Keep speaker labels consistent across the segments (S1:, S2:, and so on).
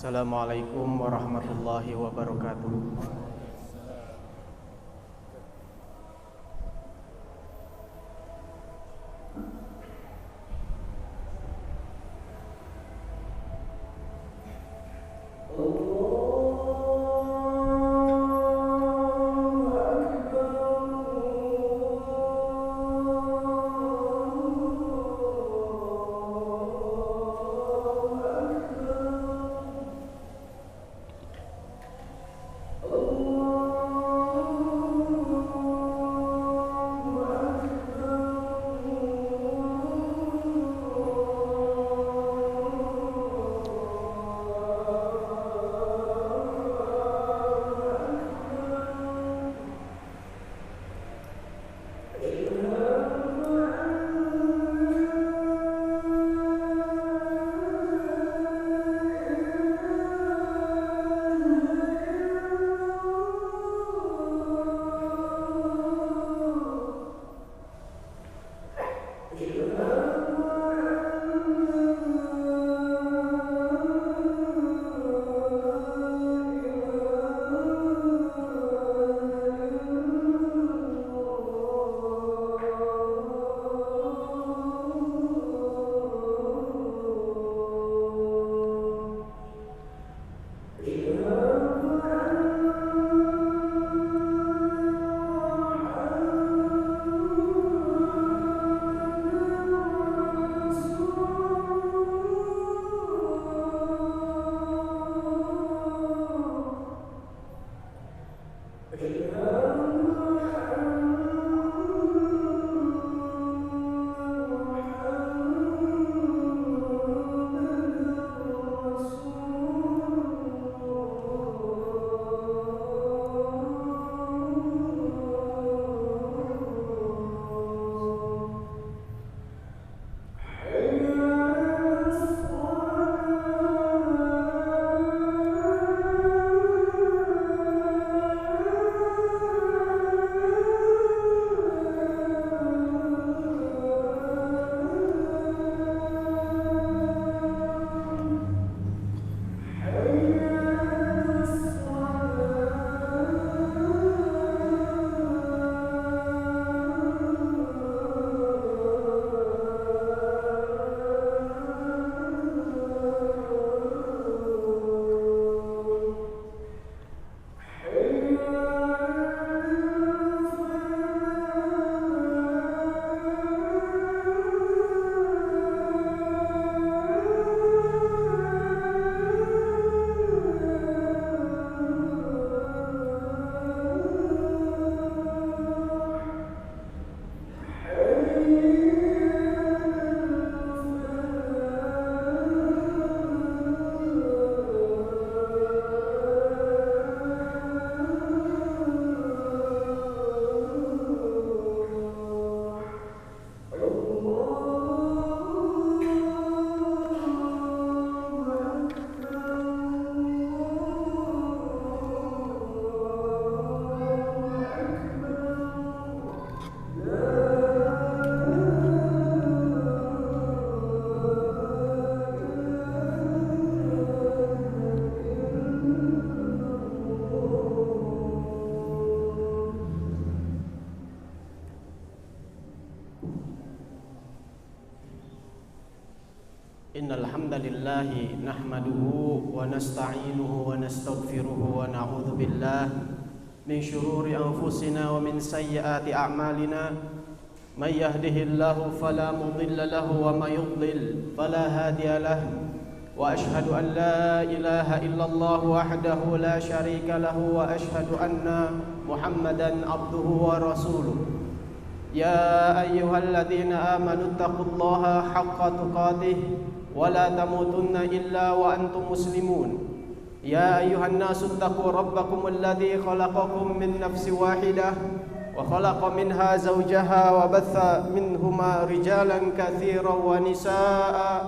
S1: Assalamualaikum warahmatullahi wabarakatuh. Innal hamdalillah nahmaduhu wa nasta'inuhu wa nastaghfiruhu wa na'udzu billah min shururi anfusina wa min sayyiati a'malina may yahdihillahu fala mudilla lahu wa may yudlil fala hadiya lahu wa ashhadu an la ilaha illallah wahdahu la syarika lahu wa ashhadu anna Muhammadan abduhu wa rasuluh. Ya ayyuhalladzina amanu taqullaha haqqa tuqatih wa la tamutunna illa wa antum muslimun. Ya ayyuhan nasu taqu rabbakum alladzi khalaqakum min nafsin wahidah wa khalaqa minha zawjaha wa batha minhuma rijalan katsiran wa nisaa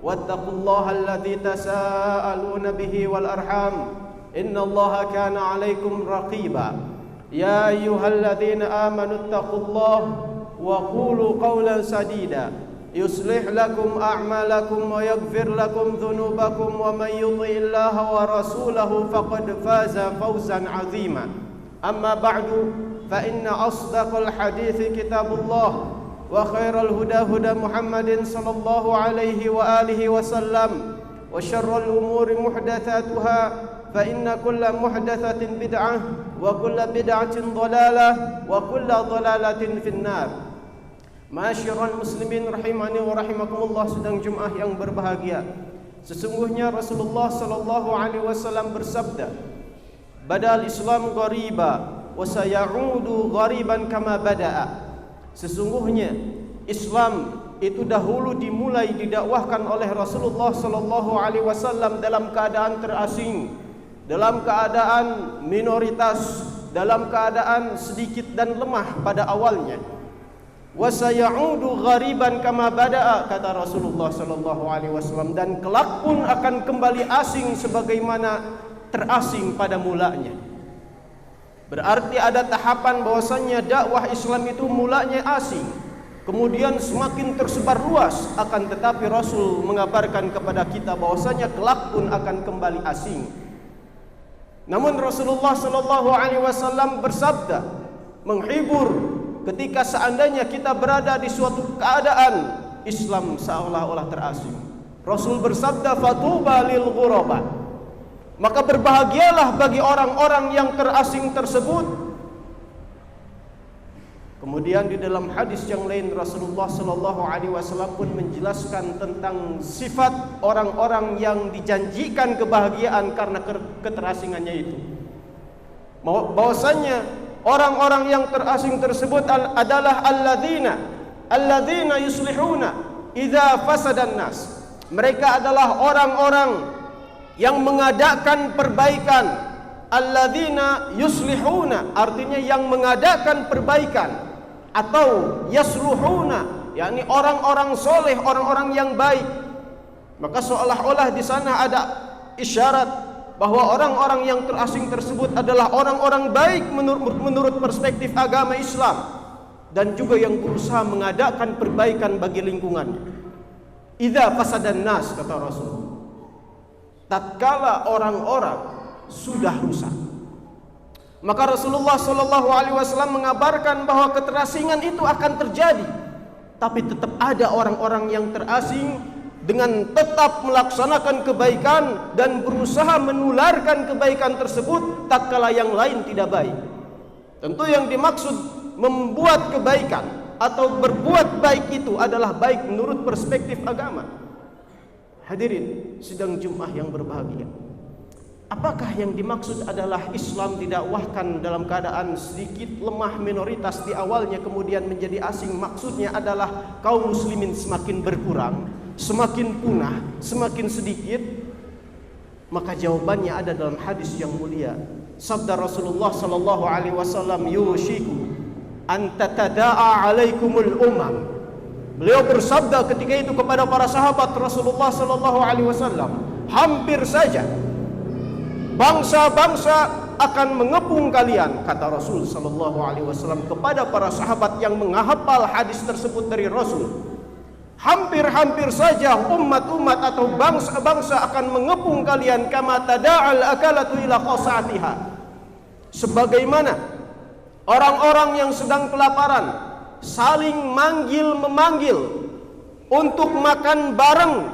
S1: wattaqullaha alladzi tasaaluna bihi wal arham innallaha kana 'alaikum raqiba. Ya ayyuhalladzina amanu taqullaha wa qulu qawlan sadida يصلح لكم أعمالكم ويغفر لكم ذنوبكم ومن يطع الله ورسوله فقد فاز فوزا عظيما أما بعد فإن أصدق الحديث كتاب الله وخير الهدى هدى محمد صلى الله عليه وآله وسلم وشر الأمور محدثاتها فإن كل محدثة بدعة وكل بدعة ضلالة وكل ضلالة في النار. Ma'asyiral muslimin rahimani wa rahimakumullah, sedang Jumat yang berbahagia. Sesungguhnya Rasulullah sallallahu alaihi wasallam bersabda, "Badal Islam ghariba wa sayaudu ghariban kama bada'a." Sesungguhnya Islam itu dahulu dimulai didakwahkan oleh Rasulullah sallallahu alaihi wasallam dalam keadaan terasing, dalam keadaan minoritas, dalam keadaan sedikit dan lemah pada awalnya. Wa sayaudu ghariban kama bada'a, kata Rasulullah sallallahu alaihi wasallam, dan kelak pun akan kembali asing sebagaimana terasing pada mulanya. Berarti ada tahapan bahwasannya dakwah Islam itu mulanya asing, kemudian semakin tersebar luas, akan tetapi Rasul mengabarkan kepada kita bahwasanya kelak pun akan kembali asing. Namun Rasulullah sallallahu alaihi wasallam bersabda, menghibur ketika seandainya kita berada di suatu keadaan Islam seolah-olah terasing. Rasul bersabda, "Fatuba lil ghuraba." Maka berbahagialah bagi orang-orang yang terasing tersebut. Kemudian di dalam hadis yang lain Rasulullah sallallahu alaihi wasallam pun menjelaskan tentang sifat orang-orang yang dijanjikan kebahagiaan karena keterasingannya itu. Bahwasanya orang-orang yang terasing tersebut adalah alladzina yuslihuna idza fasadan nas. Mereka adalah orang-orang yang mengadakan perbaikan. Alladzina yuslihuna artinya yang mengadakan perbaikan, atau yasluhuna yakni orang-orang soleh, orang-orang yang baik. Maka seolah-olah di sana ada isyarat bahwa orang-orang yang terasing tersebut adalah orang-orang baik menurut perspektif agama Islam, dan juga yang berusaha mengadakan perbaikan bagi lingkungannya. Idza fasadan nas, kata Rasul, tatkala orang-orang sudah rusak. Maka Rasulullah sallallahu alaihi wasallam mengabarkan bahwa keterasingan itu akan terjadi, tapi tetap ada orang-orang yang terasing dengan tetap melaksanakan kebaikan dan berusaha menularkan kebaikan tersebut tatkala yang lain tidak baik. Tentu yang dimaksud membuat kebaikan atau berbuat baik itu adalah baik menurut perspektif agama. Hadirin sidang Jumat yang berbahagia, apakah yang dimaksud adalah Islam didakwahkan dalam keadaan sedikit lemah minoritas di awalnya kemudian menjadi asing? Maksudnya adalah kaum muslimin semakin berkurang, semakin punah, semakin sedikit? Maka jawabannya ada dalam hadis yang mulia. Sabda Rasulullah sallallahu alaihi wasallam, "Yushiku an tatada'a 'alaikumul umam." Beliau bersabda ketika itu kepada para sahabat Rasulullah sallallahu alaihi wasallam, hampir saja bangsa-bangsa akan mengepung kalian, kata Rasul sallallahu alaihi wasallam kepada para sahabat yang menghafal hadis tersebut dari Rasul. Hampir-hampir saja umat-umat atau bangsa-bangsa akan mengepung kalian, kama tada'al akalatu ila qasatiha, sebagaimana orang-orang yang sedang kelaparan saling manggil-memanggil untuk makan bareng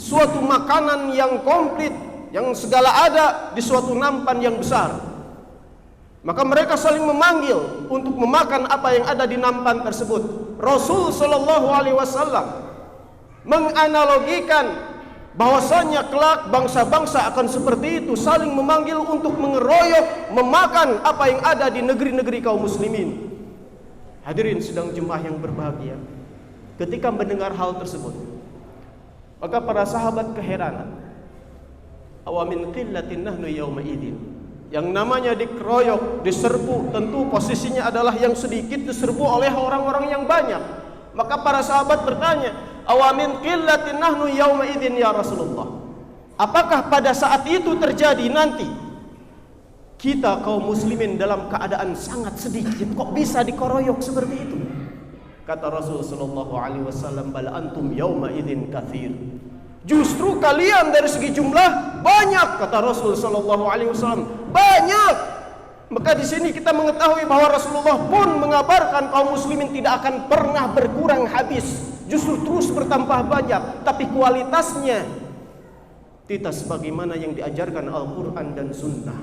S1: suatu makanan yang komplit, yang segala ada di suatu nampan yang besar. Maka mereka saling memanggil untuk memakan apa yang ada di nampan tersebut. Rasul sallallahu alaihi wasallam menganalogikan bahwasanya kelak bangsa-bangsa akan seperti itu, saling memanggil untuk mengeroyok, memakan apa yang ada di negeri-negeri kaum muslimin. Hadirin sidang Jumat yang berbahagia, ketika mendengar hal tersebut, maka para sahabat keheranan. Awamin qillatin nahnu yawma idin. Yang namanya dikeroyok, diserbu, tentu posisinya adalah yang sedikit diserbu oleh orang-orang yang banyak. Maka para sahabat bertanya, awamin qillatin nahnu yawma idin ya Rasulullah. Apakah pada saat itu terjadi nanti kita kaum muslimin dalam keadaan sangat sedikit, kok bisa dikeroyok seperti itu? Kata Rasul sallallahu alaihi wasallam, "Bal antum yauma idzin katsir." Justru kalian dari segi jumlah banyak, kata Rasul sallallahu alaihi wasallam. Banyak. Maka di sini kita mengetahui bahwa Rasulullah pun mengabarkan kaum muslimin tidak akan pernah berkurang habis, justru terus bertambah banyak, tapi kualitasnya tidak sebagaimana yang diajarkan Al-Qur'an dan Sunnah.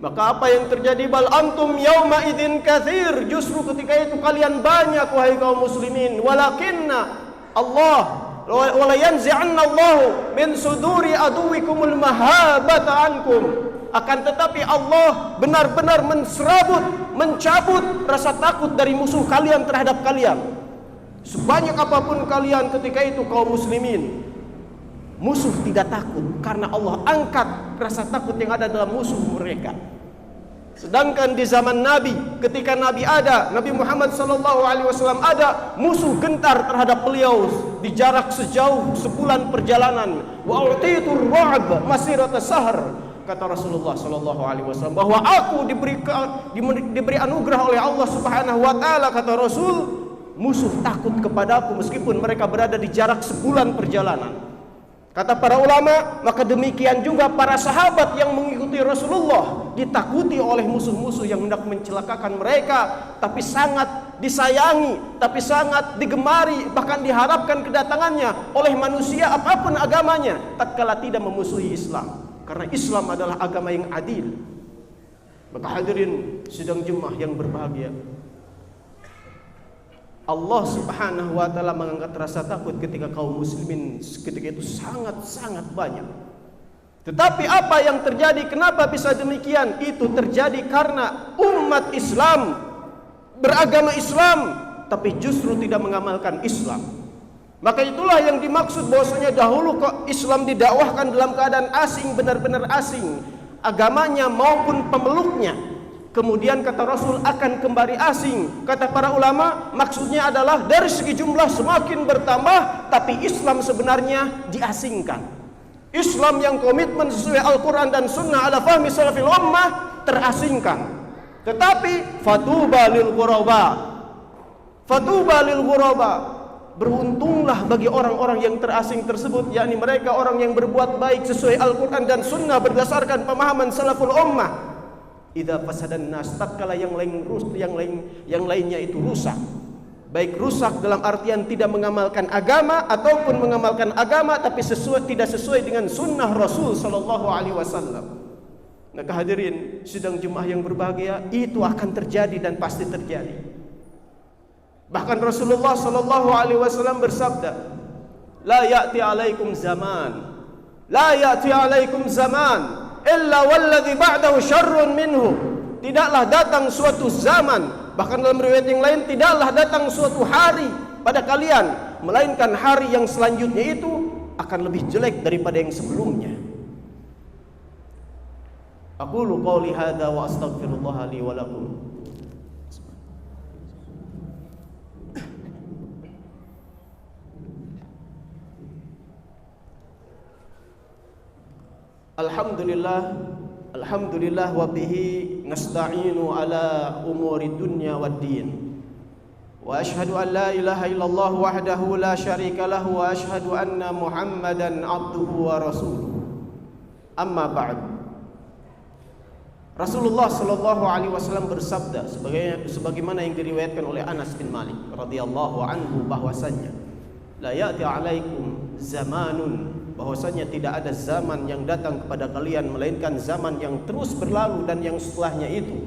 S1: Maka apa yang terjadi? Bal antum yauma idzin katsir. Justru ketika itu kalian banyak wahai kaum muslimin. Walakinna Allah wala yanzi'anna Allahu min suduri aduwikumul mahabata ankum. Akan tetapi Allah benar-benar mencabut rasa takut dari musuh kalian terhadap kalian. Sebanyak apapun kalian ketika itu kaum muslimin, musuh tidak takut karena Allah angkat rasa takut yang ada dalam musuh mereka. Sedangkan di zaman Nabi, ketika Nabi ada, Nabi Muhammad SAW ada, musuh gentar terhadap beliau di jarak sejauh sebulan perjalanan. Wa utitu ar-ra'b masirata sahr. Kata Rasulullah SAW bahwa aku diberi anugerah oleh Allah Subhanahu Wa Taala. Kata Rasul, musuh takut kepadaku meskipun mereka berada di jarak sebulan perjalanan. Kata para ulama, maka demikian juga para sahabat yang mengikuti Rasulullah ditakuti oleh musuh-musuh yang hendak mencelakakan mereka, tapi sangat disayangi, tapi sangat digemari, bahkan diharapkan kedatangannya oleh manusia apapun agamanya, tatkala tidak memusuhi Islam. Karena Islam adalah agama yang adil. Maka hadirin sidang Jumat yang berbahagia, Allah Subhanahu wa taala mengangkat rasa takut ketika kaum muslimin ketika itu sangat-sangat banyak. Tetapi apa yang terjadi? Kenapa bisa demikian? Itu terjadi karena umat Islam beragama Islam tapi justru tidak mengamalkan Islam. Maka itulah yang dimaksud bahwasanya dahulu kok Islam didakwahkan dalam keadaan asing, benar-benar asing agamanya maupun pemeluknya. Kemudian kata Rasul akan kembali asing. Kata para ulama, maksudnya adalah dari segi jumlah semakin bertambah, tapi Islam sebenarnya diasingkan. Islam yang komitmen sesuai Al-Quran dan Sunnah ala fahmi salafil ummah terasingkan. Tetapi fatuba lil ghuraba, fatuba lil ghuraba, beruntunglah bagi orang-orang yang terasing tersebut, yakni mereka orang yang berbuat baik sesuai Al-Quran dan Sunnah berdasarkan pemahaman salaful ummah. Idza fasadan nas, tatkala yang lainnya itu rusak, baik rusak dalam artian tidak mengamalkan agama ataupun mengamalkan agama tapi tidak sesuai dengan sunnah Rasul sallallahu alaihi wasallam. Maka hadirin sidang Jumat yang berbahagia, itu akan terjadi dan pasti terjadi. Bahkan Rasulullah sallallahu alaihi wasallam bersabda, "La ya'ti 'alaikum zaman, la ya'ti 'alaikum zaman illa walladzi ba'dahu syarrun minhu." Tidaklah datang suatu zaman, bahkan dalam riwayat yang lain, tidaklah datang suatu hari pada kalian, melainkan hari yang selanjutnya itu akan lebih jelek daripada yang sebelumnya. Aqulu qouli hadza wa astaghfirullah li wa lakum. Alhamdulillah wa bihi nasta'inu ala umuri dunya wad din. Wa ashhadu an la ilaha illallah wahdahu la syarika lahu wa ashhadu anna Muhammadan abduhu wa rasuluh. Amma ba'd. Rasulullah sallallahu alaihi wasallam bersabda sebagaimana yang diriwayatkan oleh Anas bin Malik radhiyallahu anhu bahwasanya la ya'ti 'alaikum zamanun, bahwasanya tidak ada zaman yang datang kepada kalian melainkan zaman yang terus berlalu dan yang setelahnya itu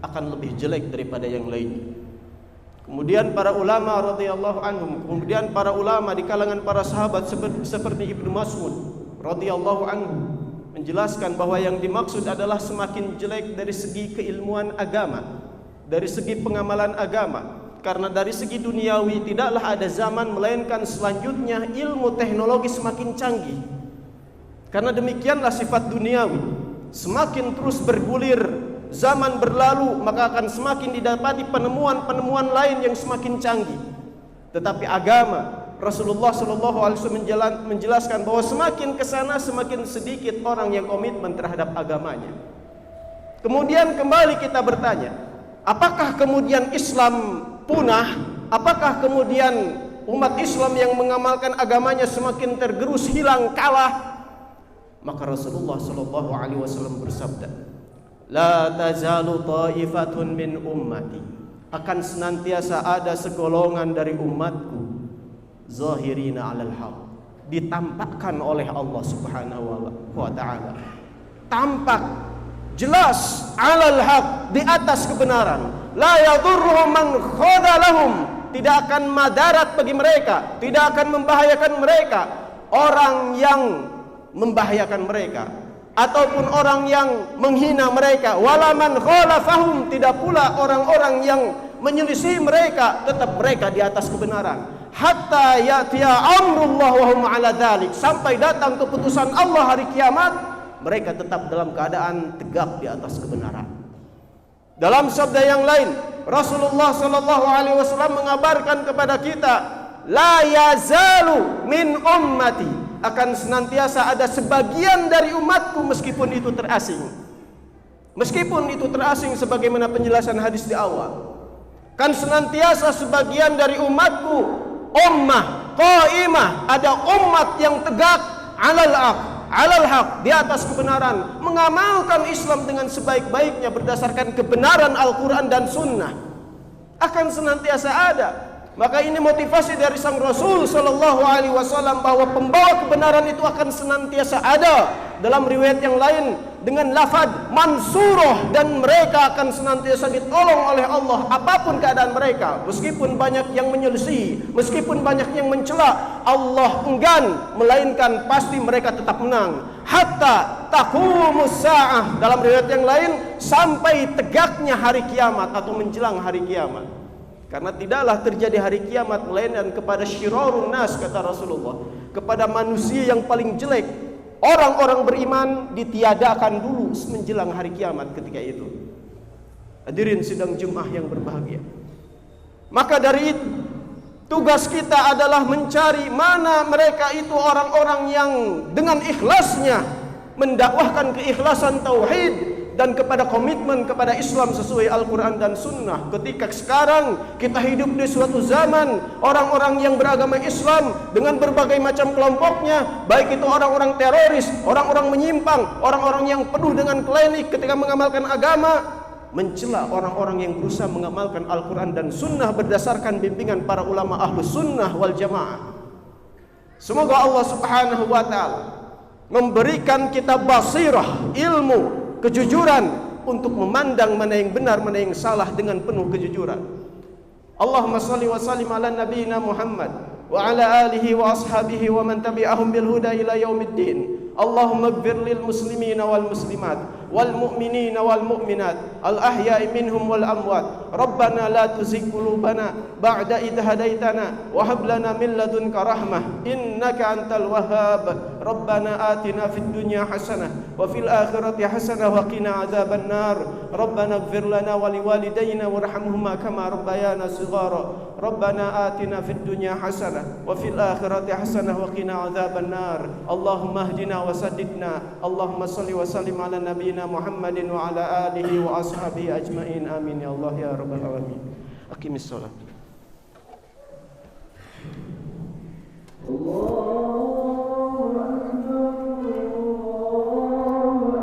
S1: akan lebih jelek daripada yang lainnya. Kemudian para ulama radhiyallahu anhum, kemudian para ulama di kalangan para sahabat seperti Ibnu Mas'ud radhiyallahu anhu menjelaskan bahwa yang dimaksud adalah semakin jelek dari segi keilmuan agama, dari segi pengamalan agama. Karena dari segi duniawi tidaklah ada zaman melainkan selanjutnya ilmu teknologi semakin canggih. Karena demikianlah sifat duniawi, semakin terus bergulir, zaman berlalu, maka akan semakin didapati penemuan-penemuan lain yang semakin canggih. Tetapi agama, Rasulullah SAW menjelaskan bahwa semakin kesana semakin sedikit orang yang komitmen terhadap agamanya. Kemudian kembali kita bertanya, apakah kemudian Islam punah Apakah kemudian umat Islam yang mengamalkan agamanya semakin tergerus, hilang, kalah? Maka Rasulullah sallallahu alaihi wasallam bersabda, "La tazalu ta'ifatun min ummati." Akan senantiasa ada segolongan dari umatku zahirina 'alal haq, ditampakkan oleh Allah Subhanahu wa taala. Tampak jelas 'alal haq, di atas kebenaran. La yadurruhum man khadalahum, tidak akan madarat bagi mereka, tidak akan membahayakan mereka orang yang membahayakan mereka ataupun orang yang menghina mereka. Wala man khalafahum, tidak pula orang-orang yang menyelisih mereka, tetap mereka di atas kebenaran. Hatta ya'tiya amrullah wa hum 'ala dzalik, sampai datang keputusan Allah hari kiamat, mereka tetap dalam keadaan tegak di atas kebenaran. Dalam sabda yang lain, Rasulullah sallallahu alaihi wasallam mengabarkan kepada kita, la yazalu min ummati, akan senantiasa ada sebagian dari umatku meskipun itu terasing. Meskipun itu terasing sebagaimana penjelasan hadis di awal. Kan senantiasa sebagian dari umatku ummah qaimah, ada umat yang tegak alal haq, di atas kebenaran, mengamalkan Islam dengan sebaik-baiknya berdasarkan kebenaran Al-Quran dan Sunnah, akan senantiasa ada. Maka ini motivasi dari sang Rasul sallallahu alaihi wasallam bahwa pembawa kebenaran itu akan senantiasa ada. Dalam riwayat yang lain dengan lafaz mansurah, dan mereka akan senantiasa ditolong oleh Allah apapun keadaan mereka. Meskipun banyak yang menyelisih, meskipun banyak yang mencela, Allah enggan, melainkan pasti mereka tetap menang. Hatta taqumus sa'ah, dalam riwayat yang lain sampai tegaknya hari kiamat atau menjelang hari kiamat. Karena tidaklah terjadi hari kiamat melainkan kepada syirarun nas, kata Rasulullah, kepada manusia yang paling jelek. Orang-orang beriman ditiadakan dulu menjelang hari kiamat ketika itu. Hadirin sidang Jumat yang berbahagia. Maka dari itu, tugas kita adalah mencari mana mereka itu orang-orang yang dengan ikhlasnya mendakwahkan keikhlasan tauhid dan kepada komitmen kepada Islam sesuai Al-Quran dan Sunnah. Ketika sekarang kita hidup di suatu zaman orang-orang yang beragama Islam dengan berbagai macam kelompoknya, baik itu orang-orang teroris, orang-orang menyimpang, orang-orang yang penuh dengan klinik ketika mengamalkan agama, mencela orang-orang yang berusaha mengamalkan Al-Quran dan Sunnah berdasarkan bimbingan para ulama Ahlus Sunnah wal Jamaah. Semoga Allah Subhanahu wa ta'ala memberikan kita basirah, ilmu, kejujuran untuk memandang mana yang benar, mana yang salah dengan penuh kejujuran. Allahumma salli wa sallim ala nabiyyina Muhammad wa ala alihi wa ashabihi wa man tabi'ahum bil huda ila yaumiddin. Allahumma ighfir lil muslimina wal muslimat wal mu'minina wal mu'minat al ahya'i minhum wal amwat. Rabbana la tuzigh qulubana ba'da idh hadaitana wa hab lana min ladunka rahmah innaka antal wahhab. Rabbana atina fid dunya hasanah wa fil akhirati hasanah wa qina adzaban nar. Rabbana ighfir lana wa liwalidayna warhamhuma kama rabbayana shighara. Rabbana atina fid dunya hasanah wa fil akhirati hasanah wa qina adzaban nar. Allahumma ihdina wa saddidna. Allahumma salli wa sallim ala nabiyyina Muhammadin wa ala alihi wa ashabihi ajmain. Amin ya Allah ya rabbal alamin. Aqimis shalah. Allah